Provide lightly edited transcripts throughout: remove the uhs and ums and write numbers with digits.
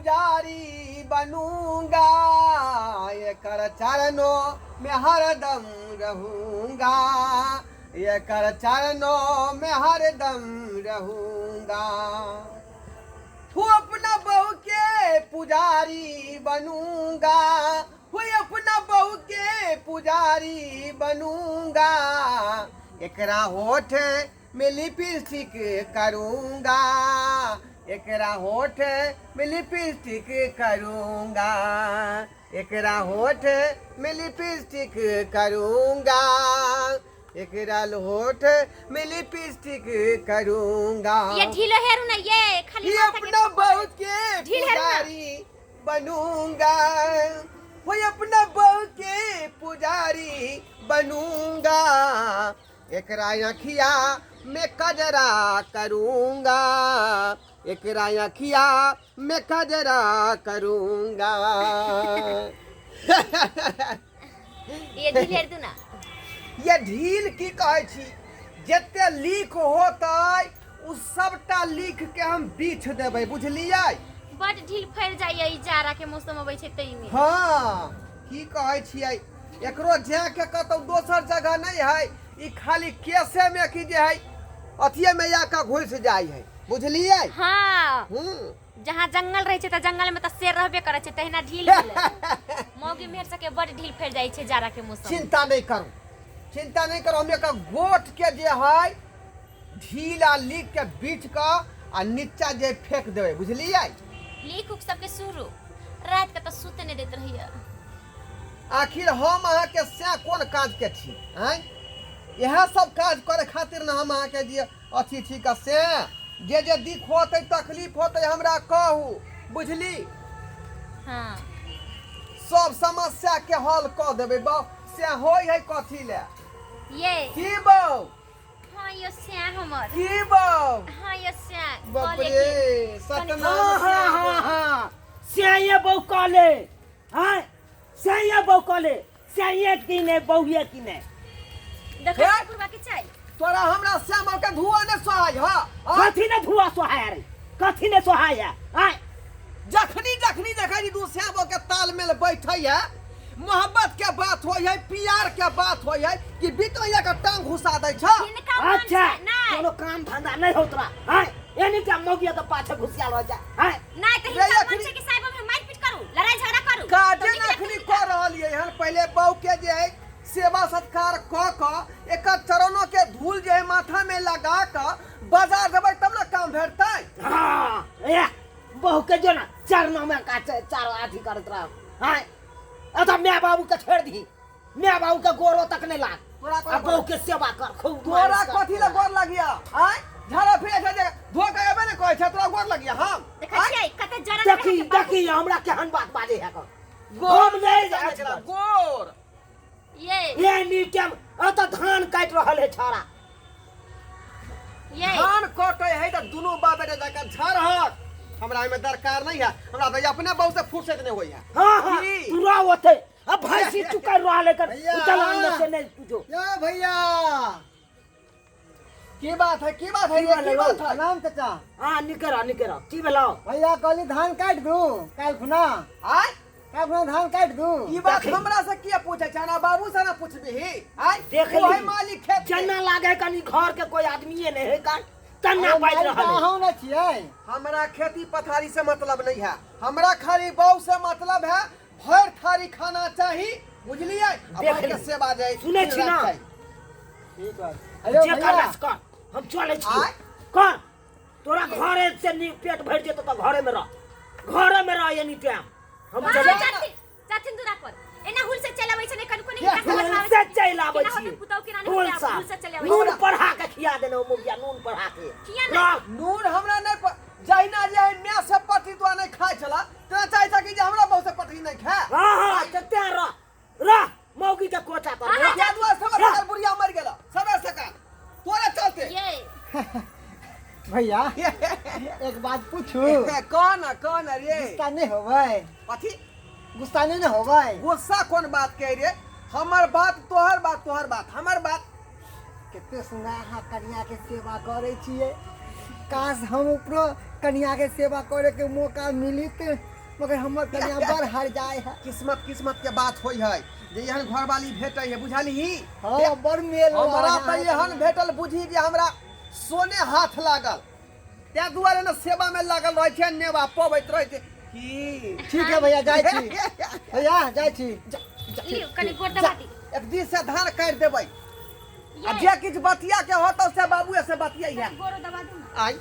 पुजारी बनूंगा, एकर चरणों में हरदम रहूंगा, एकर चरणों में हरदम रहूंगा। हूँ अपना बहू के पुजारी बनूंगा, हूँ अपना बहू के पुजारी बनूंगा, एकरा होठ में लिपस्टिक करूंगा, एकरा होठ में लिपस्टिक करूंगा, एकरा होठ में लिपस्टिक करूंगा, एकरा होठ में लिपस्टिक करूंगा। ये ढीलो हेरू ना, ये खाली अपना बहू के पुजारी बनूंगा, वो अपना बहू के पुजारी बनूंगा, एकरा अखिया में कजरा करूंगा, एकरा अखिया में कजरा करूंगा। ये ढील हेर दू ना, ये ढील की कहे छी, जते लीक होतै उ सबटा लिख के हम बीछ देबै, बुझलियै? बड ढील फैल जाइए ई जाड़ा के मौसम अबै छै तै में। हां की कहै छियै, एकरो जे के कतौ दोसर जगह नहीं है, ई खाली केसे में की जे है अथिये में या का घुस जाय है, बुझलियै? हां जहाँ जंगल रहे छै त जंगल में त शेर रहबे करे छै, तहिना ढील मौगी मेहर सके बड ढील फैल जाय छै जाड़ा के मौसम। चिंता नहीं करू, चिंता नहीं करो, हम एक गोट के जे है ढीला लीक के बीच का आ नीचा जे फेंक देबै, बुझलियै? लीक उक सबके शुरू रात के त सुते नहीं देत रहिए। आखिर हम अहाँ के से कोन काज के छी हैं? यह सब काज करे खातिर ना हम अहाँ के जे अथी छी का से जे दिख होतै तकलीफ होतै हमरा कहू, बुझली? हां सब समस्या के हल क देबै बा, से होय है कथी ले? ये की बौ? हां यो स्या हमर की बौ? हां यो स्या बाप रे सतना। हां स्या बौ काले, हां स्या बौ काले, स्या की ने बौये की ने देखै पुरवा के चाय तोरा हमरा श्यामा के धुआं ने सोहाय ह? कथी ने धुआ सोहाय रे, कथी ने सोहाय है? हां जखनी जखनी देखै नी दू श्यामा के तालमेल बैठै है, मोहब्बत के बात होय है, प्यार के बात होय है, कि बितैया के टांग घुसा दै छ। अच्छा कोनो काम धंधा नहीं होतरा, हां एनी के मौगिया के पाछे घुसियाल रह जा, हां नहीं त हिंसा मन छै कि साहब में मारपीट करू, लड़ाई झगड़ा करू। काजे अखनी कर रहलिए हन, पहले बहू के जे है सेवा सत्कार क क एक चरणों के धूल जे है माथा में लगा क बाजार देबै तब ना काम भेटतै। हां ए बहू के जो ना चरणों में का चारो आठी करत रह, हां अता मैं बाबू के छोड़ दी, मैं बाबू के गोरो तक नहीं लाग, अब बहू के सेवा कर खूब। तोरा कथी ले गोर लगिया? हां झाड़ा फिरे छै जे धोके एबे ने कहै छै तोरा गोर लगिया? हम देखै छियै कते जरा देखी हमरा केहन बात बाजे है कर गोर नहीं जाय छै गोर। ये नीटम अत धान काट रहल है छाड़ा, ये धान कटै है त दुनु बाप बेटा जाकर झरहट, हमरा में दरकार नहीं है, हमरा तो अपने बहु से फुर्सत नहीं होई है। हां पूरा होते अब भैंसी चुकर रहा लेकर चलान में से नहीं पूछो। या भैया की बात है, की बात है, ये की बात है? नाम चाचा। हां निकरा की भेलाओ भैया कहली धान काट दूं काल खुना, आय काल खुना धान काट दूं। ई बात हमरा से किया पूछै छै ना? बाबू से ना पूछबी? आय देख ओहे ली मालिक खेत जना लागे कनी घर के कोई आदमीए नहीं है का तना बाज रहल है। हम ना छियै, हमरा खेती पथारी से मतलब नहीं है, हमरा खाली बहू से मतलब है, भर थारी खाना चाहिए, बुझलिए? देख के सेवा जाय सुनै छी ना, ठीक है। अरे जे भैया करस कर हम चले छी कर, तोरा घरे से पेट भर जेतो तो घरे में रह एनी टाइम हम चले चाचिन दूरा पर एना हुल से चलाबै छै ने कन कोनी हुल से चल आबै छी, पुतौ के नानी हुल से चलाबै नून पढ़ा के खिया देनो मुगिया, नून पढ़ा के खिया नहीं नून हमरा नहीं जहिना जे मैं से पटी तो नहीं खाय छला, तेना चाहे छ कि जे हमरा बहु से पटी नहीं खाय। हां ते रह मौगी के कोचा पर क्या दुआ सब बुढ़िया मर गेला सबे सका तोरे चलते। ये भैया एक बात पूछू, कौन रे? गुस्सा नहीं होबै? कथी गुस्सा नहीं होबै? गुस्सा कौन बात कह रे? हमर बात तोहर बात हमर बात। कितने सुना हा कन्या के सेवा करे छिए, काश हम ऊपरो कन्या के सेवा करे के मौका मिलित, मगर हमर कन्या बड़ हर जाए है। किस्मत के बात होई है जे एहन घरवाली भेटै है, बुझली? हाँ बड़ मेल हमरा त एहन भेटल बुझी जे हमरा सोने हाथ लागल, त्या दुआरे न सेवा में लागल रहै छै, नेवा पबैत रहै छै की। ठीक है भैया, जाय छी भैया, जाय छी। लियो कनी गोर दबा दी। एक दिन से धान काट देबै, आ ये जे किछ बतिया के होतौ से बाबूए से बतियाई है। गोरो दबा दू ना। आई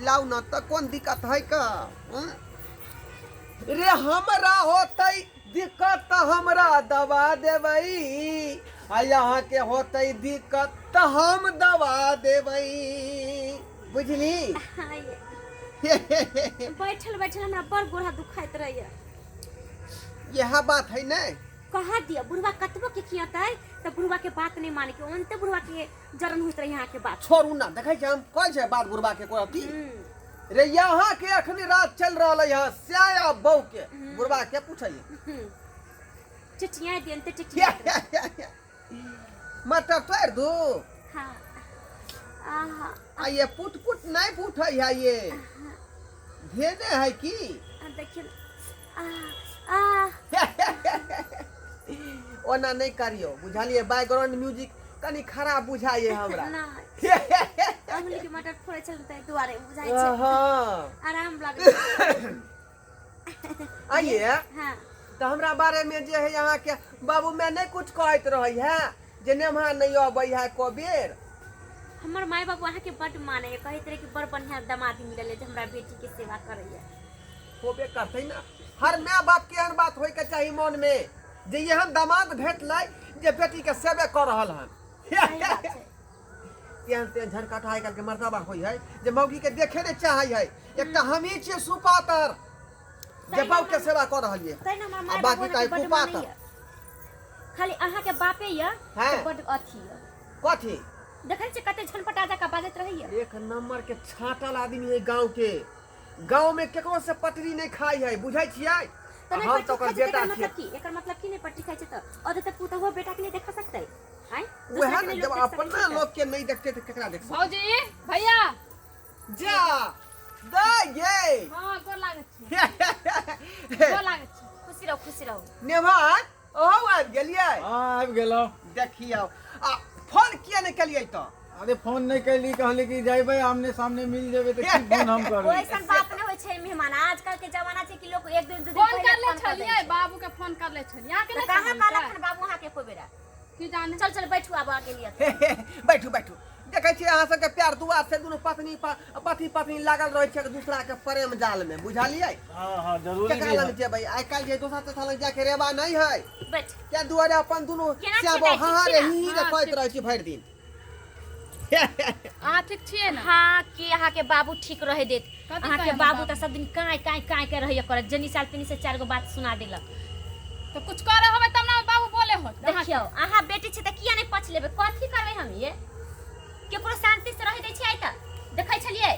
लाउ न त कोन दिक्कत है का? रे हमरा होतै दिक्कत त हमरा दवा देबै, आ यहाँ के होतै दिक्कत त हम दवा देबै, बुझली? हाँ, ये। बैठल बैठल हमरा बड़ गोड़ा दुखाइत रहैया। यह बात है ने। कहा दिया बुढ़वा कतबो के खियातै त बुढ़वा के बात नहीं माने के, ओनते बुढ़वा के जरन होइत रही यहाँ के बात। छोड़ू ना, देखै छै हम कहै छै बात बुढ़बा के कोती। रे यहाँ के अखनी रात चल रहा है, स्याया बहू के बुढ़बा के पूछिए। चिचिया दिन ते चिचिया। मटर तोड़ दू। हाँ। आहा। आ ये पुट पुट नहीं पूछै है, ये भेने है की? देखिए। आ ओना नहीं करियो, बुझलिए? बैकग्राउंड म्यूजिक कनी खराब बुझाइए हमरा। ना। अंगुली के मटर फोड़े चलते दुआरे बुझाइ छै। हाँ आराम लागे। आइए हाँ। तो हमरा बारे में जे है यहाँ के बाबू मैं नहीं कुछ कहत रही है जे नेमहा नहीं अबै है को बेर। हमर माय बाबू अहाँ के बड माने है, कहैत रहे कि बड़ बढ़िया दामाद मिलल है जे हमरा बेटी के सेवा करैया। होबे करतै ना, हर माय बाप के एहन बात होय के चाही मन में जे एहन दामाद भेटलै जे बेटी के सेवा कर रहल हन। सही बात छै। तेहन तेहन झरकटा आइ काल्हि के मर्दबा होइ है जे मौगी के देखे नहीं चाहे है। एक त हमी छियै सुपातर जे बाबू के सेवा कर रहलिए, तै न हमर आ माय बाकी बाबू काहे के बड कुपातर। माने है। खाली अहाँ के बापे या हाँ। तो बड अथी है। कथी? देखै छै कते झनपटा जका बाजैत रहैया। एक नंबर के छाटल आदमी है गांव के। गांव में केकरो से पटरी नहीं खाई है, बुझै छियै? तने हम तो पट्टी ओकर खाइ छै, बेटा एकर छियै। मतलब की? एकर मतलब की नहीं पट्टी खाइ छै त और त पुत हो बेटा के नहीं देख सकतै? हैं? वह न जब अपना लोग के नहीं देखते तो केकरा देख सकते? भौजी भैया। जा दे ये। हाँ गोर लागै छी। गोर लागै छी। खुशी रहो खुशी रहो। नेभान ओहो आबि गेलियै। हाँ आबि गेलौ। देखियौ आ फोन किया नहीं केलियै त? अरे फोन नहीं कैली, कहली कि जाइबे आमने सामने मिल जेबे तो की फोन हम करब। ओइसन बात नहीं होय छै मेहमान। आजकल के जमाना छै कि लोग एक दिन दू दिन फोन कर ले फोन कर छलिए, बाबू के फोन कर ले छलिए। आके दै छै। नहीं कहां कहल काला छै? खन बाबू अहाँ के को बेरा की जाने। चल चल बैठू आब आगे लिए। बैठू बैठू। देखै छियै अहाँ सबके प्यार दुआर से दुनू पति पत्नी लागल रहै छै एक दूसरा के प्रेम जाल में, बुझलियै? हाँ हाँ जरूरी केकरा भी लग है। जेबै? आइ काल्हि जे दोसर तेसर लग जाके रेबा नहीं है, बैठ। क्या दुआरे अपन दुनू केना श्याम छियै? हाँ रे ही रे हाँ, कहैत ठीक। रहै छी भरि दिन। अहाँ ठीक छियै ना? हाँ कि अहाँ के बाबू ठीक रहे देत। कथी अहाँ के कहै बाबू हमर त सब दिन काय काय काय के रहिया करत। जनी साल पिनी से 4 गो बात सुना देलक। तो कुछ करे होबे तब ना बाबू बोले हो। देखियो अहाँ बेटी छै त किया नहीं पछ लेबे? कथी करबै हम ये? केकरो शांति से रह दै छै आइ त देखै छलिए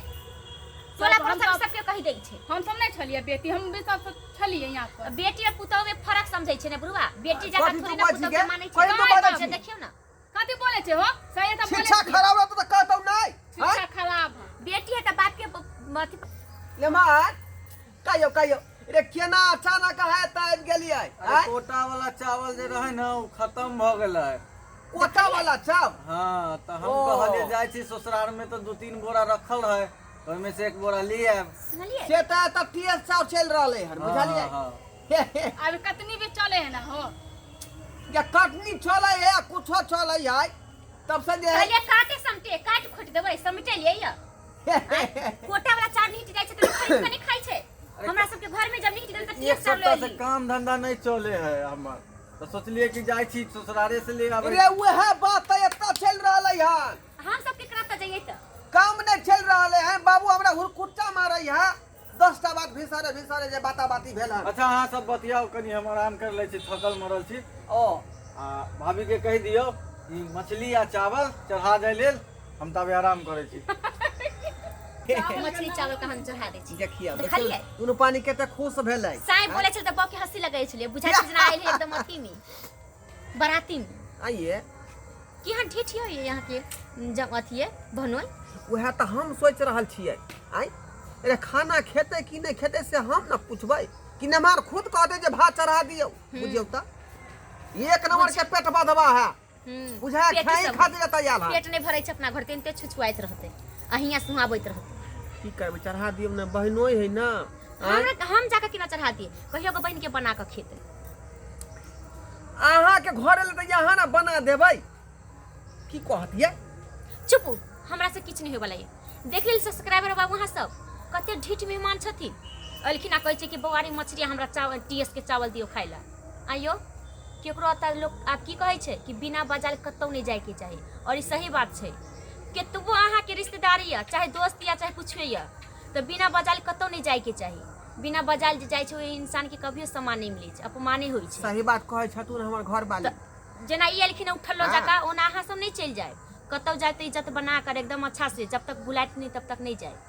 16% सबके कहि दै छै। हम सब नहीं छलिए बेटी, हम भी सब छलिए यहाँ पर। बेटी और पुतौह में फर्क समझै छै ने बुढ़वा। बेटी जका कथी थोड़ी तू ना बाजी पुतौह गे? के मानै छै। कथी तू बाजै छी? देखियो ना कथी बोले छे हो? सही त बोले शिक्षा छी। खराब रहत त कहतौ नहीं। शिक्षा खराब है। बेटी है त बाप के अथी लेमार कहियो रे केना अचानक है त आबि गेलियै? अरे कोटा वाला चावल जे रहे ना वो खत्म भ गेलै। कोटा वाला चाव? हाँ तो हम ओ। कहलिए जाय छी ससुराल में तो 2-3 बोरा रखल है, तो ओहिमे से 1 बोरा ले आब। सुनलिए? से त टीएस चाव चल रहले हन, बुझलियै? हाँ, अब कतनी भी चले है ना हो। या कटनी चलै है कुछो चलै है तब से जे पहले काटे समटे काट खोट देबै समटे लिए या कोटा वाला चार नहीं जाय छै त लोग खरीद के नहीं खाइ छै। हमरा सब के घर में जब नहीं गेल त एक 30 साल सप्ताह से ले काम धंधा नहीं चले है हमर, तो सोचलिए कि जाय छी ससुरारे से ले आबे। रे वह बात त एतना चल रहलै हन, हम सब के करत जाइए त काम नहीं चल रहले हैं। बाबू हमरा हुरकुट्टा मारै है 10टा बात भिसारे जे बाता बाती भेल हन। अच्छा अहाँ सब बतियाओ, कनी हम आराम कर ले छी, थकल मरल छी। ओ आ भाभी के कह दियो ई मछली आ चावल चढ़ा जाय लेल, हम तबे आराम करे छी। मछली चावल का हम चढ़ा दै छी। देखिए देखलियै? दुनू पानी के त खुश भेलै। साईं बोले छै त बाप के हंसी लगै छले। बुझाइ छै जना आइल है एकदम अथी में बराती में आइए केहन ठेठी है यहाँ के जब अथी है बनोय वह तो हम सोच रहल छियै आय अरे खाना खेते कि नहीं खेते से हम ना पूछबै कि नमार खुद कह दे जे भात चढ़ा दियो बुझियो त एक नंबर के पेट बधवा है बुझा पेट खाई सब खातिर तैयार है पेट नहीं भरै छै अपना घर तेनते छुछुआइत रहते अहिया सुहाबैत रहते की करबै चढ़ा दियो ना बहनोई है ना हम जाके केना चढ़ा दिए कहियो के बहन के बना के खेते अहाँ के घर ले त यहाँ ना बना देबै की कहतिए चुप हमरा से किछ नहीं होय वाला है देख लेल सब्सक्राइबर बाबू वहाँ सब कते ढीठ मेहमान छथिन अलखिना कहै छै कि बौआरी मछली हमरा चावल टीएस के चावल दियो खाइ ला आइयो केकरो अता लोग आब की कहै छै कि बिना बजाल कतौ नहीं जाय के चाही और ई सही बात छै केतबो अहाँ के रिश्तेदारी या चाहे दोस्त या चाहे कुछ या तो बिना बजाल कतौ नहीं जाय के चाही बिना बजाल जे जाय छै ओइ इंसान के कभियो सम्मान नहीं मिलै छै अपमाने होय छै सही बात कहै छथुन हमर घर वाली जेना ई अलखिन उठलो जका ओना अहाँ सब नहीं चल जाए कतौ जाए तो इज्जत बना कर एकदम अच्छा से जब तक बुलाइत नहीं तब तक नहीं जाए